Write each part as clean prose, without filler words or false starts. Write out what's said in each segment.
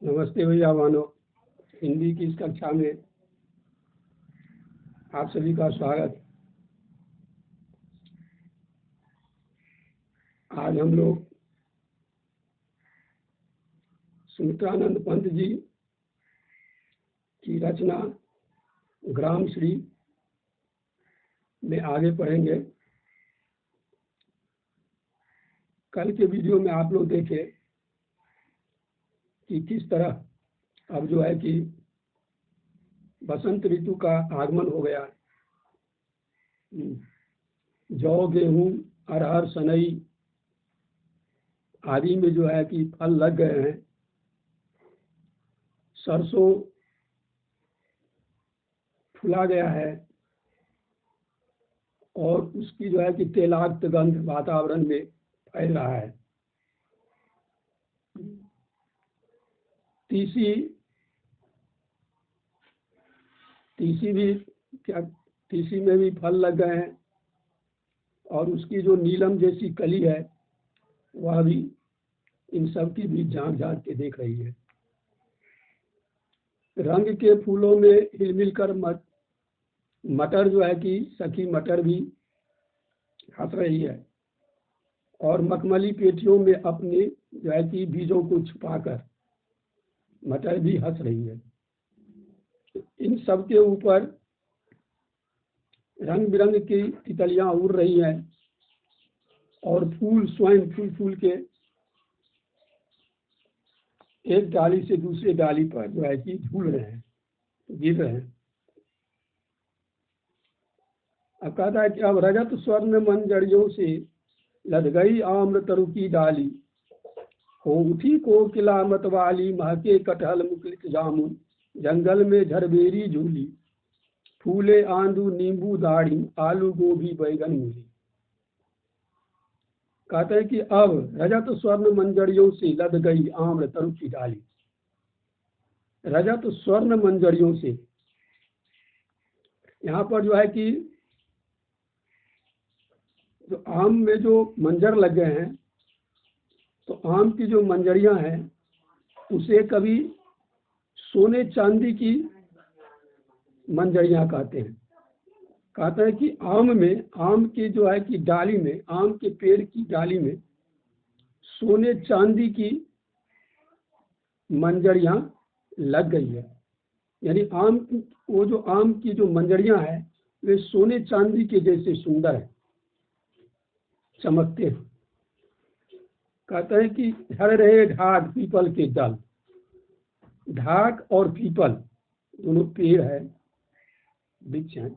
नमस्ते भैया मानो। हिंदी की इस कक्षा में आप सभी का स्वागत। आज हम लोग सुमित्रानंद पंत जी की रचना ग्राम श्री में आगे पढ़ेंगे। कल के वीडियो में आप लोग देखे कि किस तरह अब जो है कि बसंत ऋतु का आगमन हो गया। जौ, गेहूं, अरहर, सनई आदि में जो है कि फल लग गए हैं। सरसों फुला गया है और उसकी जो है कि तेलाक्त गंध वातावरण में फैल रहा है। तीसी में भी फल लग गए हैं और उसकी जो नीलम जैसी कली है वह भी इन सब की भी झांक झांक के देख रही है। रंग के फूलों में हिलमिल कर मटर जो है कि सखी मटर भी हंस रही है और मखमली पेटियों में अपने जो है कि बीजों को छुपाकर मटर भी हंस रही है। इन सब के ऊपर रंग बिरंग की तितलियां उड़ रही हैं और फूल स्वयं फूल के एक डाली से दूसरे डाली पर जो है कि झूल रहे हैं, गिर रहे हैं। अब कहता है कि अब रजत स्वर्ण मंजरियों से लद गई आम्र तरु की डाली, हो उठी कोकिला मतवाली, महके कटहल मुकुलित जामुन, जंगल में झरबेरी झूली, फूले आंदू नींबू दाढ़ी, आलू गोभी बैगन मूली। कहते हैं कि अब रजत स्वर्ण मंजरियों से लद गई आम्र तरु की डाली। रजत स्वर्ण मंजरियों से, यहाँ पर जो है कि जो आम में जो मंजर लग गए हैं, तो आम की जो मंजरियां हैं उसे कभी सोने चांदी की मंजरियां कहते हैं। कहते हैं कि आम की जो है कि डाली में, आम के पेड़ की डाली में सोने चांदी की मंजरियां लग गई है। यानी वो जो आम की जो मंजरियां हैं वे सोने चांदी के जैसे सुंदर है, चमकते हैं। कहते हैं कि झड़ रहे ढाक पीपल के दल। ढाक और पीपल दोनों पेड़ है, वृक्ष हैं,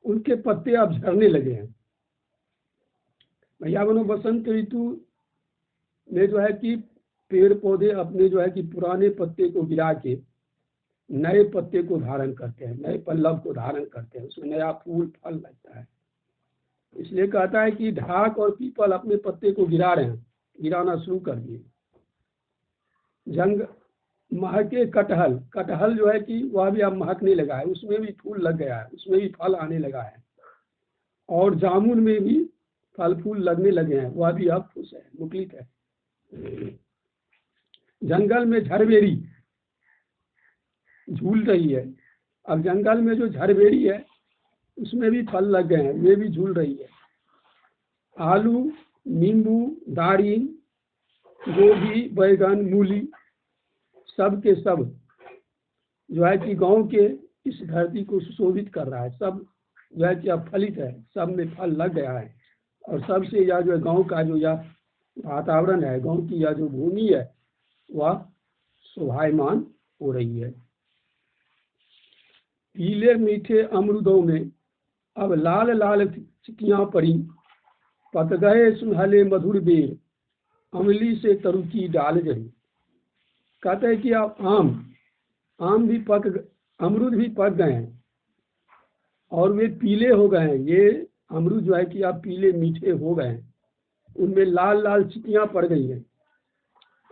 उनके पत्ते अब झड़ने लगे हैं। भैया बनो, बसंत ऋतु में जो है कि पेड़ पौधे अपने जो है कि पुराने पत्ते को गिरा के नए पत्ते को धारण करते हैं, नए पल्लव को धारण करते हैं, उसमें नया फूल फल लगता है। इसलिए कहता है कि ढाक और पीपल अपने पत्ते को गिरा रहे हैं, गिराना शुरू कर दिए। महके कटहल जो है कि वह भी अब महकने लगा है, उसमें भी फूल लग गया है, उसमें भी फल आने लगा है और जामुन में भी फल फूल लगने लगे हैं, वह भी अब खुश है, मुखलित है। जंगल में झरबेरी झूल रही है। अब जंगल में जो झरबेरी है उसमें भी फल लग गए हैं, वे भी झूल रही है। आलू, नींबू, दारिम, गोभी, बैगन, मूली, सब के सब जो है कि गांव के इस धरती को सुशोभित कर रहा है। सब जो है कि अब फलित है, सब में फल लग गया है और सबसे यह जो है गांव का जो यह वातावरण है, गांव की यह जो भूमि है वह शोभायमान हो रही है। पीले मीठे अमरुदों में अब लाल लाल चिकियां पड़ी, पक गए सुनहले मधुर बेर, अमली से तरु की डाल जड़ी। कहते हैं कि अब आम भी अमरूद भी पक गए हैं और वे पीले हो गए हैं। ये अमरूद जो है कि अब पीले मीठे हो गए हैं, उनमें लाल लाल चिकियां पड़ गई हैं।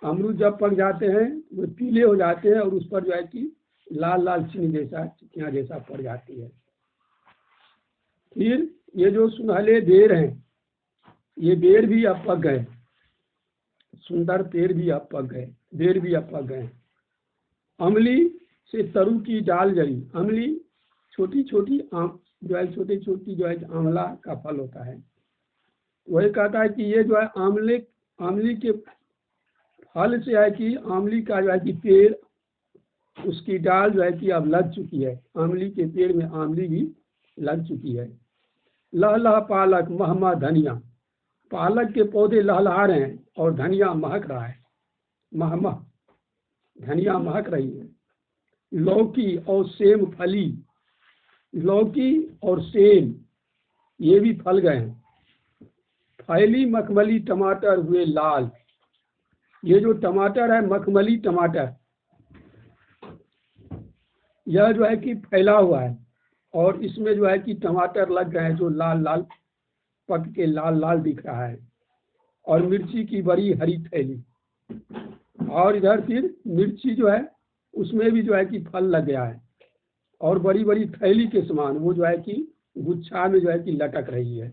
अमरूद जब पक जाते हैं वे पीले हो जाते हैं और उस पर जो है कि लाल लाल चिकियां जैसा पड़ जाती है। फिर ये जो सुनहले बेर हैं, ये बेर भी अब पक गए, सुंदर पेड़ भी अब पक गए, बेर भी अब पक गए। अमली से तरु की डाल जड़ी। अमली छोटी छोटी आम जो है, छोटी छोटी जो है आंवला का फल होता है। वही कहता है कि ये जो है आमली के फल से है कि आमली का जो है कि पेड़, उसकी डाल जो है कि अब लग चुकी है। आमली के पेड़ में आमली भी लग चुकी है। लहलहा पालक महमा धनिया। पालक के पौधे लहलहा रहे हैं और धनिया महक रहा है। महमह, धनिया महक रही है। लौकी और सेम फली। लौकी और सेम ये भी फल गए हैं। फैली मखमली टमाटर हुए लाल। ये जो टमाटर है मखमली टमाटर, यह जो है कि फैला हुआ है और इसमें जो है कि टमाटर लग गए हैं जो लाल लाल पक के लाल लाल दिख रहा है। और मिर्ची की बड़ी हरी थैली। और इधर फिर मिर्ची जो है उसमें भी जो है कि फल लग गया है और बड़ी बड़ी थैली के समान वो जो है कि गुच्छा में जो है कि लटक रही है।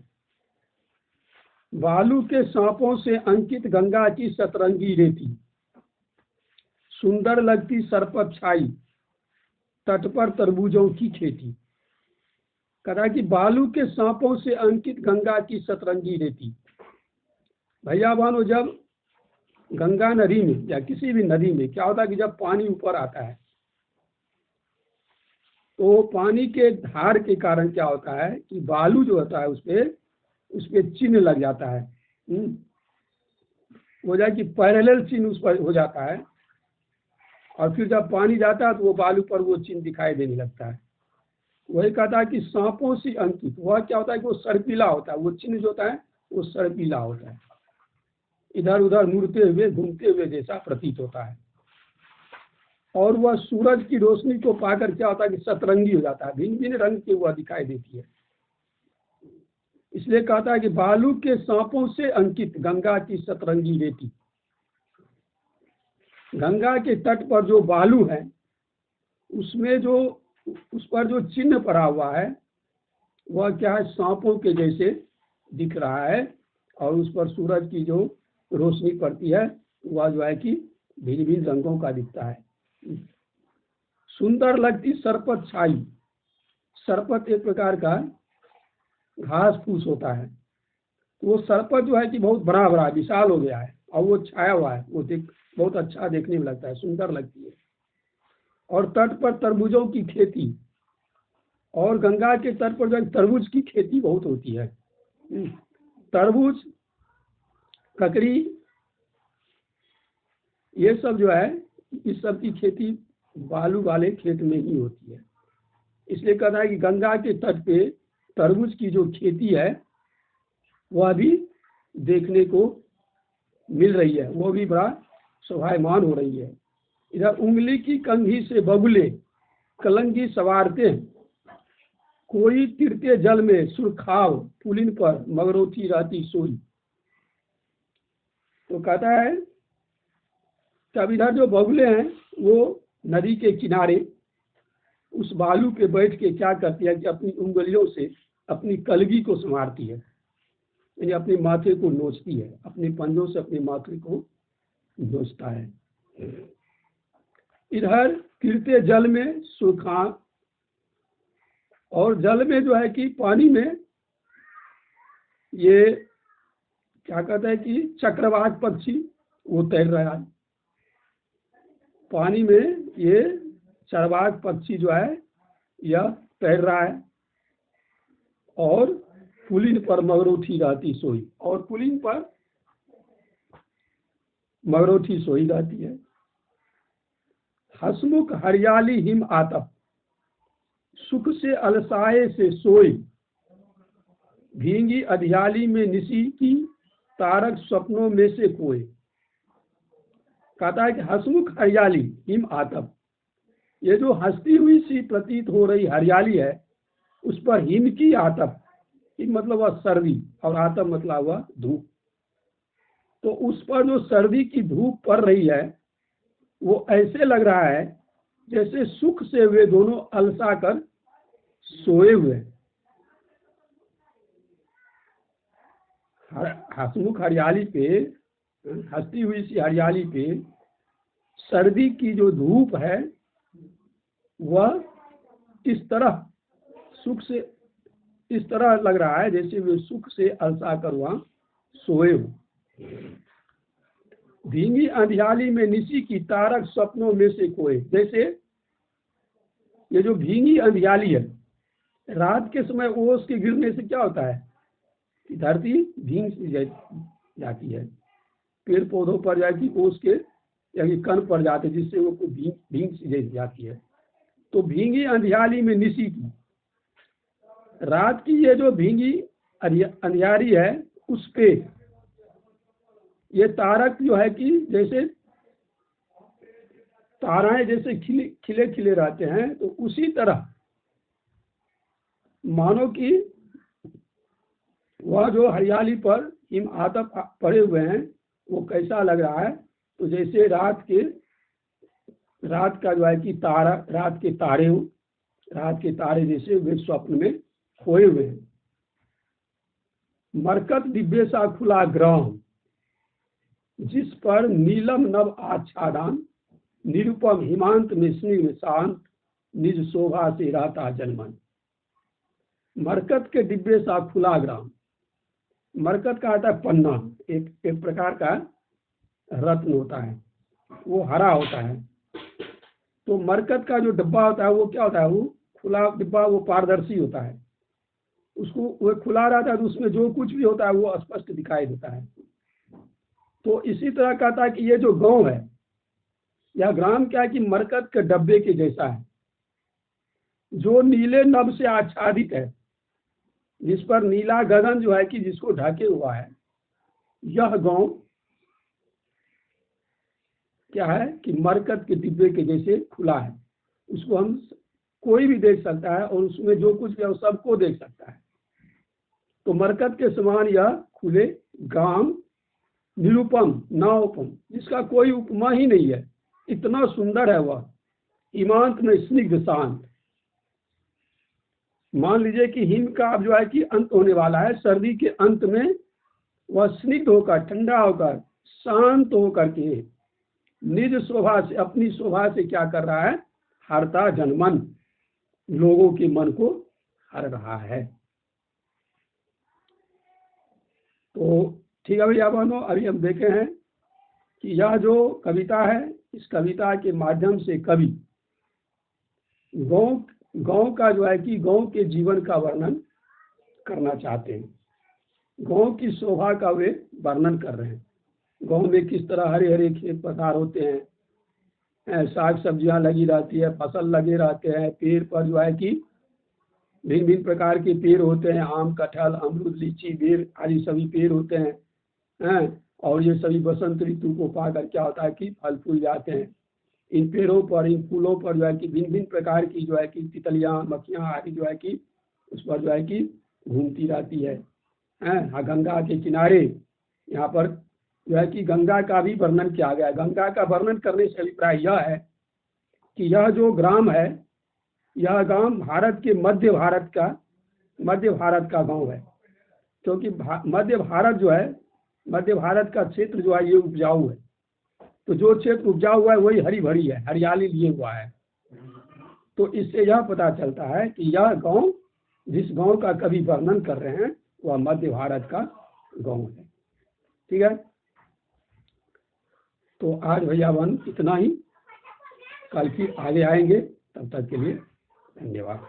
बालू के सांपों से अंकित गंगा की सतरंगी रेती। सुंदर लगती सरपत छाई, तट पर तरबूजों की खेती। कहा कि बालू के सांपों से अंकित गंगा की सतरंगी रेती। भैया बहनों, जब गंगा नदी में या किसी भी नदी में क्या होता है कि जब पानी ऊपर आता है तो पानी के धार के कारण क्या होता है कि बालू जो होता है उस पे चिन्ह लग जाता है। हो जाए कि पैरेलल चिन्ह उस पर हो जाता है और फिर जब पानी जाता है तो वो बालू पर वो चिन्ह दिखाई देने लगता है। वही कहता है कि सांपों से अंकित। वह क्या होता है कि वो सर्पिला होता है। वो चिन्ह जो होता है वो सर्पिला होता है, इधर उधर मुड़ते हुए घूमते हुए जैसा प्रतीत होता है। और वह सूरज की रोशनी को पाकर क्या होता है कि सतरंगी हो जाता है, भिन्न भिन्न रंग की वह दिखाई देती है। इसलिए कहता है कि बालू के सांपों से अंकित गंगा की सतरंगी रेती। गंगा के तट पर जो बालू है उसमें जो उस पर जो चिन्ह पड़ा हुआ है वह क्या है, सांपों के जैसे दिख रहा है। और उस पर सूरज की जो रोशनी पड़ती है वह जो है कि भिन्न भिन्न रंगों का दिखता है। सुंदर लगती सरपत छाई। सरपत एक प्रकार का घास फूस होता है। वो सरपत जो है कि बहुत बड़ा बड़ा विशाल हो गया है और वो छाया हुआ है। वो बहुत अच्छा देखने में लगता है, सुंदर लगती है। और तट पर तरबूजों की खेती। और गंगा के तट पर जो तरबूज की खेती बहुत होती है। तरबूज, ककड़ी, ये सब जो है इस सब की खेती बालू वाले खेत में ही होती है। इसलिए कहता है कि गंगा के तट पे तरबूज की जो खेती है वह भी देखने को मिल रही है, वो भी बड़ा शोभायमान हो रही है। इधर उंगली की कंघी से बगुले कलंगी सवारते हैं। कोई तिरते जल में सुरखाव पुलिन पर मगरोथी रहती सोई। तो कहता है तब इधर जो बगुले हैं वो नदी के किनारे उस बालू पे बैठ के क्या करती है कि अपनी उंगलियों से अपनी कलगी को संवारती है, यानी अपने माथे को नोचती है, अपने पंजों से अपने माथे को नोचता है। इधर तिरते जल में सुरखा, और जल में जो है कि पानी में ये क्या कहते हैं कि चक्रवात पक्षी वो तैर रहा है। पानी में ये चरवाक पक्षी जो है यह तैर रहा है। और पुलिन पर मगरोथी रहती सोई, और पुलिन पर मगरोथी सोई रहती है। हसमुख हरियाली हिम आतप, सुख से अलसाए से सोई। भींगी अधियाली में निसी की, तारक स्वप्नों में से कोई। कहता है कि हसमुख हरियाली हिम आतप, ये जो हंसती हुई सी प्रतीत हो रही हरियाली है उस पर हिम की आतप, हिम मतलब वह सर्दी और आतप मतलब वह धूप। तो उस पर जो सर्दी की धूप पड़ रही है वो ऐसे लग रहा है जैसे सुख से वे दोनों अलसा कर सोए हुए। हसमुख हरियाली पे, हंसती हुई सी हरियाली पे सर्दी की जो धूप है वह इस तरह सुख से, इस तरह लग रहा है जैसे वे सुख से अलसा कर वहाँ सोए हो। भींगी अंधियाली में निशी की तारक स्वप्नों में से खोए। जैसे ये जो भींगी अंधियाली है, रात के समय ओस के गिरने से क्या होता है कि धरती भींग सी जाती है, पेड़ पौधों पर जाती ओस के यानी कण पड़ जाते, जिससे वो भींग सी जाती है। तो भींगी अंधियाली में निशी की, रात की ये जो भींगी अंधियारी है उस पे ये तारक जो है कि जैसे ताराएं जैसे खिले खिले रहते हैं, तो उसी तरह मानो कि वह जो हरियाली पर हिम आतप पड़े हुए हैं वो कैसा लग रहा है, तो जैसे रात का जो है कि तारा, रात के तारे जैसे वे स्वप्न में खोए हुए हैं। मरकत दिव्य सा खुला ग्राम, जिस पर नीलम नव आच्छादन, निरुपम हिमांत में स्निग्ध शांत, निज शोभा से रहता जनमन। मरकत के डिब्बे सा खुला ग्राम, मरकत का आता है पन्ना, एक प्रकार का रत्न होता है, वो हरा होता है। तो मरकत का जो डिब्बा होता है वो क्या होता है, वो खुला डिब्बा, वो पारदर्शी होता है, उसको वो खुला रहता है तो उसमें जो कुछ भी होता है वो स्पष्ट दिखाई देता है। तो इसी तरह कहता है कि ये जो गांव है या ग्राम क्या है कि मरकत के डब्बे के जैसा है, जो नीले नभ से आच्छादित है, जिस पर नीला गगन जो है कि जिसको ढके हुआ है। यह गांव क्या है कि मरकत के डिब्बे के जैसे खुला है, उसको हम कोई भी देख सकता है और उसमें जो कुछ भी है सबको देख सकता है। तो मरकत के समान यह खुले गांव, निरुपम नाउपम, जिसका कोई उपमा ही नहीं है, इतना सुंदर है वह। हिमांत में स्निग्ध शांत, मान लीजिए कि हिम का अब जो है कि अंत होने वाला है, सर्दी के अंत में वह स्निग्ध होकर, ठंडा होकर, शांत होकर के निज शोभा से, अपनी शोभा से क्या कर रहा है, हरता जनमन, लोगों के मन को हर रहा है। तो ठीक है भैया बहनों, अभी हम देखे हैं कि यह जो कविता है, इस कविता के माध्यम से कवि गांव का जो है कि गांव के जीवन का वर्णन करना चाहते हैं, गांव की शोभा का वे वर्णन कर रहे हैं। गांव में किस तरह हरे हरे खेत पथार होते हैं, साग सब्जियां लगी रहती है, फसल लगे रहते हैं, पेड़ पर जो है कि भिन्न भिन्न प्रकार के पेड़ होते हैं, आम कटहल अमरूद लीची बेर आदि सभी पेड़ होते हैं, और ये सभी बसंत ऋतु को पाकर क्या होता है कि फल फूल जाते हैं। इन पेड़ों पर, इन फूलों पर जो है कि भिन्न भिन्न प्रकार की जो है कि तितलियां मक्खियां आदि जो है कि उस पर जो है कि घूमती रहती है। गंगा के किनारे यहाँ पर जो है कि गंगा का भी वर्णन किया गया है। गंगा का वर्णन करने से अभिप्राय यह है कि यह जो ग्राम है, यह गांव भारत के मध्य भारत का गांव है, क्योंकि मध्य भारत जो है, मध्य भारत का क्षेत्र जो है ये उपजाऊ है। तो जो क्षेत्र उपजाऊ हुआ है वही हरी भरी है, हरियाली लिए हुआ है। तो इससे यह पता चलता है कि यह गांव, जिस गांव का कवि वर्णन कर रहे हैं, वह मध्य भारत का गांव है। ठीक है, तो आज भैया बहन इतना ही, कल फिर आगे आएंगे, तब तक के लिए धन्यवाद।